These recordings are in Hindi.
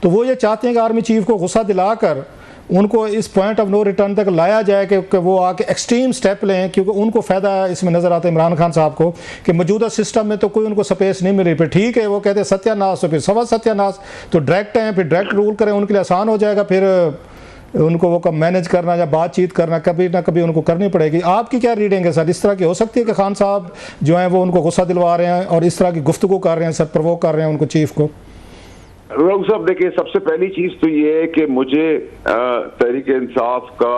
तो वो ये चाहते हैं कि आर्मी चीफ को गुस्सा दिलाकर उनको इस पॉइंट ऑफ नो रिटर्न तक लाया जाए कि वो आके एक्सट्रीम स्टेप लें, क्योंकि उनको फ़ायदा इसमें नज़र आता है इमरान खान साहब को कि मौजूदा सिस्टम में तो कोई उनको स्पेस नहीं मिल रही। फिर ठीक है, वो कहते हैं सत्यानाश, तो फिर सवा सत्यानाश, तो डायरेक्ट हैं, फिर डायरेक्ट रूल करें, उनके लिए आसान हो जाएगा, फिर उनको वो कब मैनेज करना या बातचीत करना कभी ना कभी उनको करनी पड़ेगी। आपकी क्या रीडिंग है सर? इस तरह की हो सकती है कि खान साहब जो हैं वो उनको गुस्सा दिलवा रहे हैं और इस तरह की गुफ्तगू कर रहे हैं, सर प्रवोक कर रहे हैं उनको, चीफ को? लोग साहब देखिए, सबसे पहली चीज तो ये है कि मुझे तहरीक इंसाफ का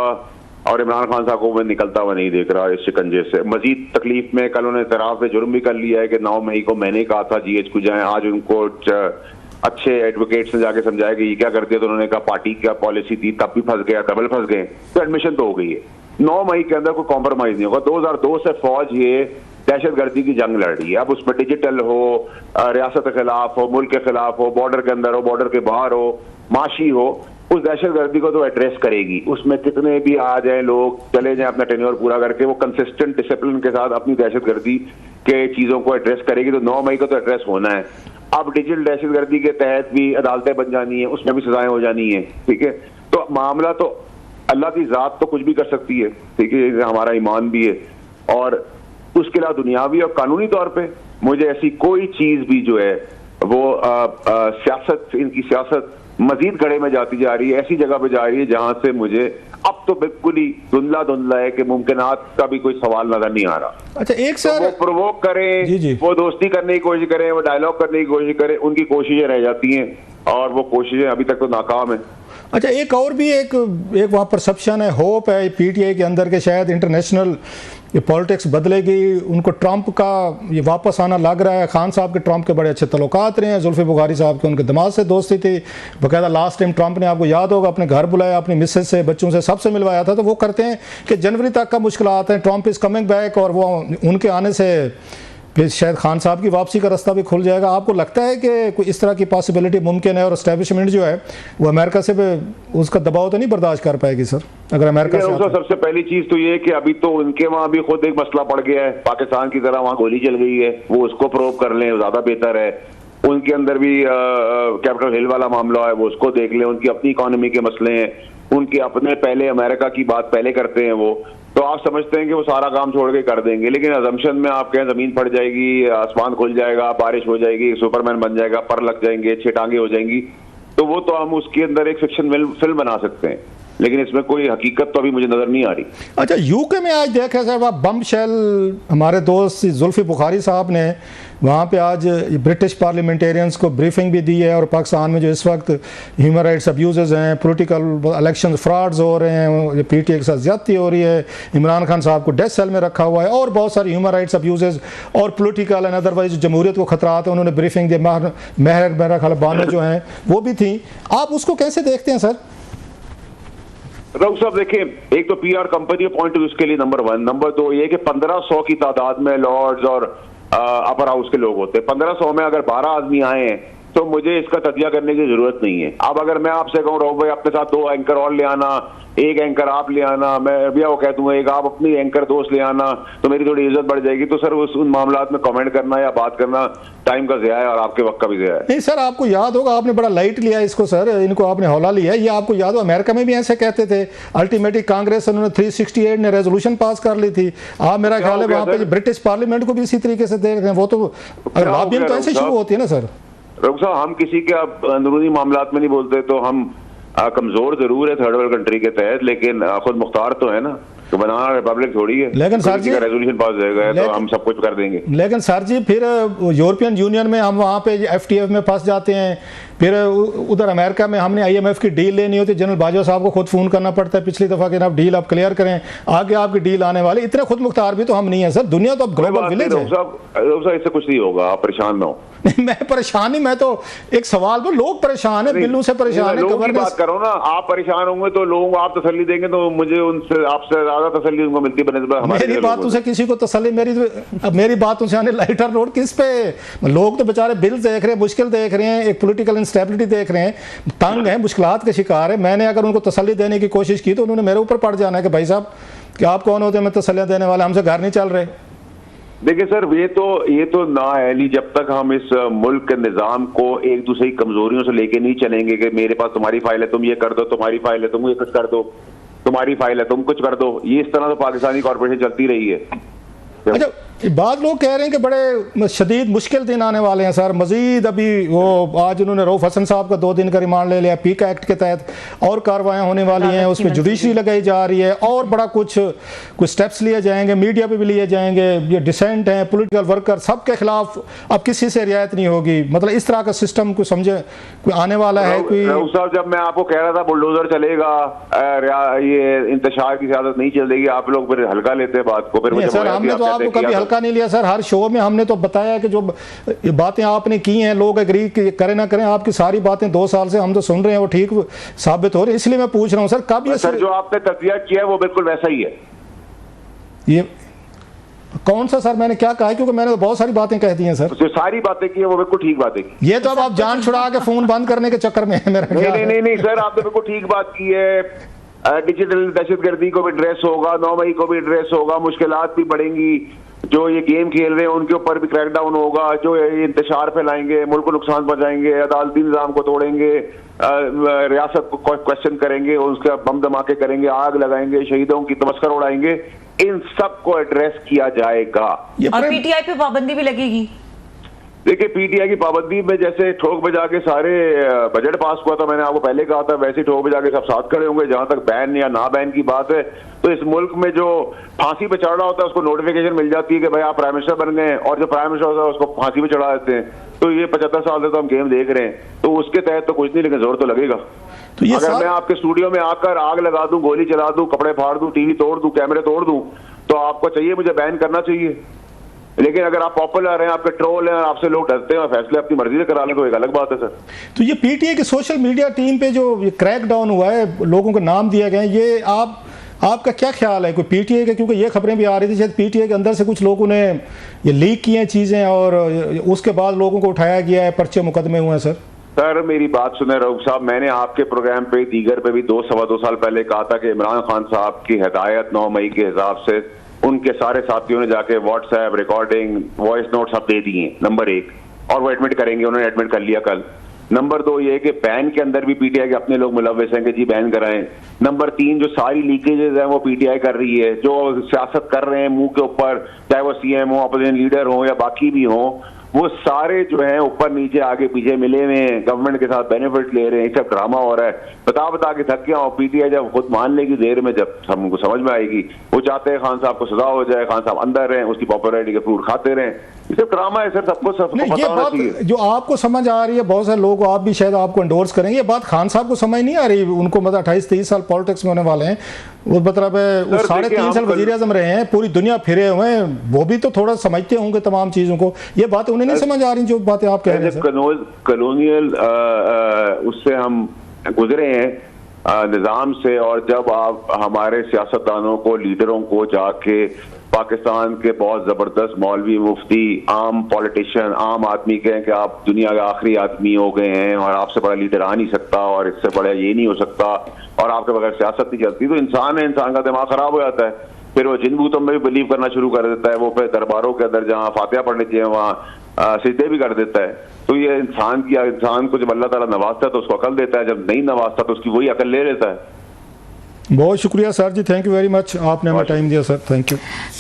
और इमरान खान साहब को मैं निकलता हुआ नहीं देख रहा इस शिकंजे से। मजीद तकलीफ में कल उन्होंने इतराफ में जुर्म भी कर लिया है कि 9 मई को मैंने कहा था GH को जाएं। आज उनको अच्छे एडवोकेट्स ने जाके समझाया कि ये क्या कर दिया, तो उन्होंने कहा पार्टी क्या पॉलिसी थी, तब भी फंस गया, डबल फंस गए, तो एडमिशन तो हो गई है। 9 मई के अंदर कोई कॉम्प्रोमाइज नहीं होगा। 2002 से फौज ये दहशतगर्दी की जंग लड़ रही है। अब उसमें डिजिटल हो, रियासत के खिलाफ हो, मुल्क के खिलाफ हो, बॉर्डर के अंदर हो, बॉर्डर के बाहर हो, माशी हो, उस दहशतगर्दी को तो एड्रेस करेगी। उसमें कितने भी आ जाए लोग, चले जाएं अपना टेन्योर पूरा करके, वो कंसिस्टेंट डिसिप्लिन के साथ अपनी दहशतगर्दी के चीजों को एड्रेस करेगी। तो 9 मई को तो एड्रेस होना है। अब डिजिटल दहशतगर्दी के तहत भी अदालतें बन जानी है, उसमें भी सजाएं हो जानी है, ठीक है। तो मामला तो अल्लाह की जात तो कुछ भी कर सकती है, ठीक है, हमारा ईमान भी है, और उसके अलावा दुनियावी और कानूनी तौर पे मुझे ऐसी कोई चीज भी जो है वो सियासत, इनकी सियासत मजीद गड़े में जाती जा रही है, ऐसी जगह पे जा रही है जहां से मुझे अब तो बिल्कुल ही धुंधला धुंधला है कि मुमकिनात का भी कोई सवाल नजर नहीं आ रहा। अच्छा, एक सर, तो वो प्रोवोक करें, जी जी, वो दोस्ती करने की कोशिश करें, वो डायलॉग करने की कोशिश करें, उनकी कोशिशें रह जाती हैं और वो कोशिशें अभी तक तो नाकाम है। अच्छा, एक और भी एक वहाँ परसेप्शन है, होप है PTI के अंदर के शायद इंटरनेशनल ये पॉलिटिक्स बदलेगी, उनको ट्रंप का ये वापस आना लग रहा है। खान साहब के ट्रंप के बड़े अच्छे तल्लुकात रहे हैं, जुल्फी बुखारी साहब के उनके दिमाग से दोस्ती थी, बाकायदा लास्ट टाइम ट्रंप ने, आपको याद होगा, अपने घर बुलाया, अपनी मिसेज से, बच्चों से, सबसे मिलवाया था। तो वो करते हैं कि जनवरी तक का मुश्किल आते हैं, ट्रंप इज़ कमिंग बैक, और वो उनके आने से फिर शायद खान साहब की वापसी का रास्ता भी खुल जाएगा। आपको लगता है कि कोई इस तरह की पॉसिबिलिटी मुमकिन है और एस्टेब्लिशमेंट जो है वो अमेरिका से उसका दबाव तो नहीं बर्दाश्त कर पाएगी सर, अगर अमेरिका से? सबसे पहली चीज तो ये कि अभी तो उनके वहां भी खुद एक मसला पड़ गया है, पाकिस्तान की तरह वहां गोली चल गई है, वो उसको प्रोव कर लें, ज्यादा बेहतर है। उनके अंदर भी कैपिटल हिल वाला मामला है, वो उसको देख लें, उनकी अपनी इकोनॉमी के मसले हैं, उनके अपने, पहले अमेरिका की बात पहले करते हैं वो, तो आप समझते हैं कि वो सारा काम छोड़ के कर देंगे। लेकिन अजम्पशन में आप कहें जमीन फट जाएगी, आसमान खुल जाएगा, बारिश हो जाएगी, सुपरमैन बन जाएगा, पर लग जाएंगे, 6 टांगे हो जाएंगी, तो वो तो हम उसके अंदर एक फिक्शन फिल्म बना सकते हैं, लेकिन इसमें कोई हकीकत तो अभी मुझे नजर नहीं आ रही। अच्छा, यूके में आज देखा साहब, बम शेल हमारे दोस्त जुल्फी बुखारी साहब ने वहाँ पे आज ब्रिटिश पार्लियामेंटेरियंस को ब्रीफिंग भी दी है, और पाकिस्तान में जो इस वक्त ह्यूमन राइट्स अब्यूज़ हैं, पॉलिटिकल इलेक्शन फ्रॉड्स हो रहे हैं, PTI के साथ ज्यादती हो रही है, इमरान खान साहब को डेथ सेल में रखा हुआ है, और बहुत सारे ह्यूमन राइट्स अब्यूज़ और पॉलिटिकल एंड अदरवाइज जमहूरियत को खतरात है, उन्होंने ब्रीफिंग दी। मेरा ख्याल बानो जो हैं वो भी थी। आप उसको कैसे देखते हैं सर? रऊफ साहब देखिए, एक तो PR कंपनी अपॉइंट हुई उसके लिए नंबर 1, नंबर 2 ये कि 1500 की तादाद में लॉर्ड्स और अपर हाउस के लोग होते हैं। 1500 में अगर 12 आदमी आए हैं तो मुझे इसका तजिया करने की जरूरत नहीं है। अब अगर मैं आपसे कहूँ रऊफ भाई अपने साथ 2 एंकर और ले आना, 1 एंकर आप ले आना, मैं भैया वो कह दूंगा एक आप अपनी एंकर दोस्त ले आना, तो मेरी थोड़ी इज्जत बढ़ जाएगी। तो सर उन मामलात में कमेंट करना या बात करना टाइम का ज़िया है और आपके वक्त का भी ज़िया है। नहीं सर, आपको याद होगा, आपने बड़ा लाइट लिया इसको सर, इनको आपने हौला लिया। ये आपको याद हो अमेरिका में भी ऐसे कहते थे, अल्टीमेटली कांग्रेस उन्होंने 368 ने रेजोल्यूशन पास कर ली थी। आप मेरा ख्याल है वहाँ पे ब्रिटिश पार्लियामेंट को भी इसी तरीके से देख रहे हैं। वो तो अगर लॉबिंग तो ऐसे शुरू होती है ना सर। रऊफ साहब, हम किसी के अंदरूनी मामलात में नहीं बोलते, तो हम कमजोर जरूर है थर्ड वर्ल्ड कंट्री के तहत, लेकिन खुद मुख्तार तो है ना, तो बनाना रिपब्लिक थोड़ी है। लेकिन सर जी रेजोल्यूशन पास जाएगा तो हम सब कुछ कर देंगे। लेकिन सर जी फिर यूरोपियन यूनियन में हम वहाँ पे FTF में फंस जाते हैं, फिर उधर अमेरिका में हमने IMF की डील लेनी होती है, जनरल बाजवा साहब को खुद फ़ोन करना पड़ता है पिछली दफ़ा कि आप डील आप क्लियर करें, आगे आपकी डील आने वाली। इतने खुद मुख्तार भी तो हम नहीं है सर, दुनिया तो अब ग्लोबल विलेज है। इससे कुछ नहीं होगा, आप परेशान ना हो। मैं परेशान नहीं, मैं तो एक सवाल पर, लोग परेशान है, बिल्लू से परेशान है, लोगों की बात करो ना। आप परेशान होंगे तो लोग आप तसल्ली देंगे तो मुझे उनसे आपसे ज्यादा तसल्ली उनको मिलती है। मेरी बातों से किसी को तसल्ली, मेरी बातों से आने लाइटर रोड किस पे? लोग तो बेचारे बिल देख रहे हैं, मुश्किल देख रहे हैं, एक पॉलिटिकल इंस्टेबिलिटी देख रहे हैं, तंग हैं, मुश्किलात के शिकार है। मैंने अगर उनको तसल्ली देने की कोशिश की तो उन्होंने मेरे ऊपर पड़ जाना है कि भाई साहब कि आप कौन होते हैं मैं तसल्लियाँ देने वाले, हमसे घर नहीं चल रहे। देखिए सर, ये तो नाअहली, जब तक हम इस मुल्क के निज़ाम को एक दूसरे की कमजोरियों से लेके नहीं चलेंगे कि मेरे पास तुम्हारी फाइल है तुम ये कर दो, तुम्हारी फाइल है तुम ये कुछ कर दो, तुम्हारी फाइल है तुम कुछ कर दो, ये इस तरह तो पाकिस्तानी कॉर्पोरेशन चलती रही है। अच्छा, बाद लोग कह रहे हैं कि बड़े शदीद मुश्किल दिन आने वाले हैं सर। मजीद अभी वो आज उन्होंने रऊफ हसन साहब का 2 दिन का रिमांड ले लिया, पीका एक्ट के तहत और कार्रवाइयाँ होने वाली हैं, उसमें जुडिशरी लगाई जा रही है और बड़ा कुछ स्टेप्स लिए जाएंगे, मीडिया पे भी लिए जाएंगे। ये डिसेंट हैं, पॉलिटिकल वर्कर, सबके खिलाफ अब किसी से रियायत नहीं होगी। मतलब इस तरह का सिस्टम को समझे कोई आने वाला है कोई? रऊफ साहब, जब मैं आपको कह रहा था बुलडोजर चलेगा, ये इंतशार की ज़्यादत नहीं चलेगी, आप लोग फिर हल्का लेते हैं बात को। फिर सर हमने तो आपको कभी हल्का नहीं लिया सर, हर शो में हमने तो बताया कि जो बातें आपने की हैं, लोग एग्री करें ना करें, आपकी सारी बातें 2 साल से हम तो सुन रहे हैं वो ठीक साबित हो रही है। इसलिए मैं पूछ रहा हूं सर, कब ये सर जो आपने तज़किया किया है वो बिल्कुल वैसा ही है। ये कौन सा सर मैंने क्या कहा है? क्योंकि मैंने तो बहुत सारी बातें कह दी हैं सर। जो सारी बातें की है वो बिल्कुल ठीक बातें की। ये तो अब आप जान छुड़ा के फोन बंद करने के चक्कर में है मेरा। नहीं सर, आपने बिल्कुल ठीक बात की है। डिजिटल दहशतगर्दी को भी एड्रेस होगा, 9 मई को भी एड्रेस होगा, मुश्किलात भी बढ़ेंगी, जो ये गेम खेल रहे हैं उनके ऊपर भी क्रैकडाउन होगा, जो ये इंतशार फैलाएंगे, मुल्क को नुकसान पहुंचाएंगे, अदालती निज़ाम को तोड़ेंगे, रियासत को क्वेश्चन करेंगे, उसका बम धमाके करेंगे, आग लगाएंगे, शहीदों की तमस्कर उड़ाएंगे, इन सब को एड्रेस किया जाएगा। और पीटीआई पे पाबंदी भी लगेगी। देखिए, पीटीआई की पाबंदी में जैसे ठोक बजा के सारे बजट पास हुआ था, मैंने आपको पहले कहा था, वैसे ठोक बजा के सब साथ खड़े होंगे। जहां तक बैन या ना बैन की बात है, तो इस मुल्क में जो फांसी पे चढ़ रहा होता है उसको नोटिफिकेशन मिल जाती है कि भाई आप प्राइम मिनिस्टर बन गए, और जो प्राइम मिनिस्टर होता है उसको फांसी पे चढ़ा देते हैं। तो ये 75 साल से तो हम गेम देख रहे हैं, तो उसके तहत तो कुछ नहीं, लेकिन जोर तो लगेगा। तो अगर मैं आपके स्टूडियो में आकर आग लगा दूं, गोली चला दूं, कपड़े फाड़ दूं, टीवी तोड़ दूं, कैमरे तोड़ दूं, तो आपको चाहिए मुझे बैन करना चाहिए। लेकिन अगर आप पॉपुलर हैं, आपके ट्रोल हैं, आपसे लोग डरते हैं और फैसले अपनी मर्जी से करा लें, तो एक अलग बात है सर। तो ये पीटीआई की सोशल मीडिया टीम पे जो क्रैक डाउन हुआ है, लोगों को नाम दिया गया है, ये आपका क्या ख्याल है? कोई पीटीआई का, क्योंकि ये खबरें भी आ रही थी शायद पीटीआई के अंदर से कुछ लोगों ने ये लीक किए हैं चीज़ें और उसके बाद लोगों को उठाया गया है, पर्चे मुकदमे हुए हैं सर। सर मेरी बात सुने रऊफ साहब, मैंने आपके प्रोग्राम पे दीगर पे भी 2-2.25 साल पहले कहा था कि इमरान खान साहब की हिदायत 9 मई के हिसाब से उनके सारे साथियों ने जाके व्हाट्सएप रिकॉर्डिंग, वॉइस नोट सब दे दिए, नंबर 1, और वो एडमिट करेंगे, उन्होंने एडमिट कर लिया कल। नंबर 2 ये कि बैन के अंदर भी पीटीआई के अपने लोग मुलव्वस हैं कि जी बैन कराएं। नंबर 3 जो सारी लीकेजेस हैं वो पीटीआई कर रही है, जो सियासत कर रहे हैं मुंह के ऊपर, चाहे वो सीएम हो, अपोजिशन लीडर हो या बाकी भी हो, वो सारे जो हैं ऊपर नीचे आगे पीछे मिले हुए हैं, गवर्नमेंट के साथ बेनिफिट ले रहे हैं, सब ड्रामा हो रहा है। बता के थक गया। और पीटीआई जब खुद मान लेगी देर में, जब हमको समझ में आएगी, वो चाहते हैं खान साहब को सजा हो जाए, खान साहब अंदर रहें, उसकी पॉपुलैरिटी के फ्रूट खाते रहें। ये सब ड्रामा है सर, सबको ये बात जो आपको समझ आ रही है, बहुत सारे लोग, आप भी शायद आपको एंडोर्स करेंगे, ये बात खान साहब को समझ नहीं आ रही। उनको मतलब 28-30 साल पॉलिटिक्स में होने वाले हैं, वो मतलब वो 3.5 साल वज़ीर आज़म रहे हैं, पूरी दुनिया फिरे हुए हैं, वो भी तो थोड़ा समझते होंगे तमाम चीज़ों को। ये बातें उन्हें नहीं समझ आ रही जो बातें आप कह रहे हैं। कॉलोनियल उससे हम गुजरे हैं निज़ाम से, और जब आप हमारे सियासतदानों को, लीडरों को जाके पाकिस्तान के बहुत ज़बरदस्त मौलवी, मुफ्ती, आम पॉलिटिशियन, आम आदमी कहें कि आप दुनिया के आखिरी आदमी हो गए हैं और आपसे बड़ा लीडर आ नहीं सकता और इससे बड़ा ये नहीं हो सकता और आपके बगैर सियासत नहीं चलती, तो इंसान है, इंसान का दिमाग खराब हो जाता है। फिर वो जिन भूतों में भी बिलीव करना शुरू कर देता है, वो फिर दरबारों के अंदर जहाँ फातिहा पढ़नी चाहिए वहाँ सिजदे भी कर देता है। तो ये इंसान को जब अल्लाह ताला नवाजता है तो उसको अकल देता है, जब नहीं नवाजता तो उसकी वही अकल ले लेता है। बहुत शुक्रिया sir ji, thank you very much, आपने हमें टाइम दिया सर, थैंक यू।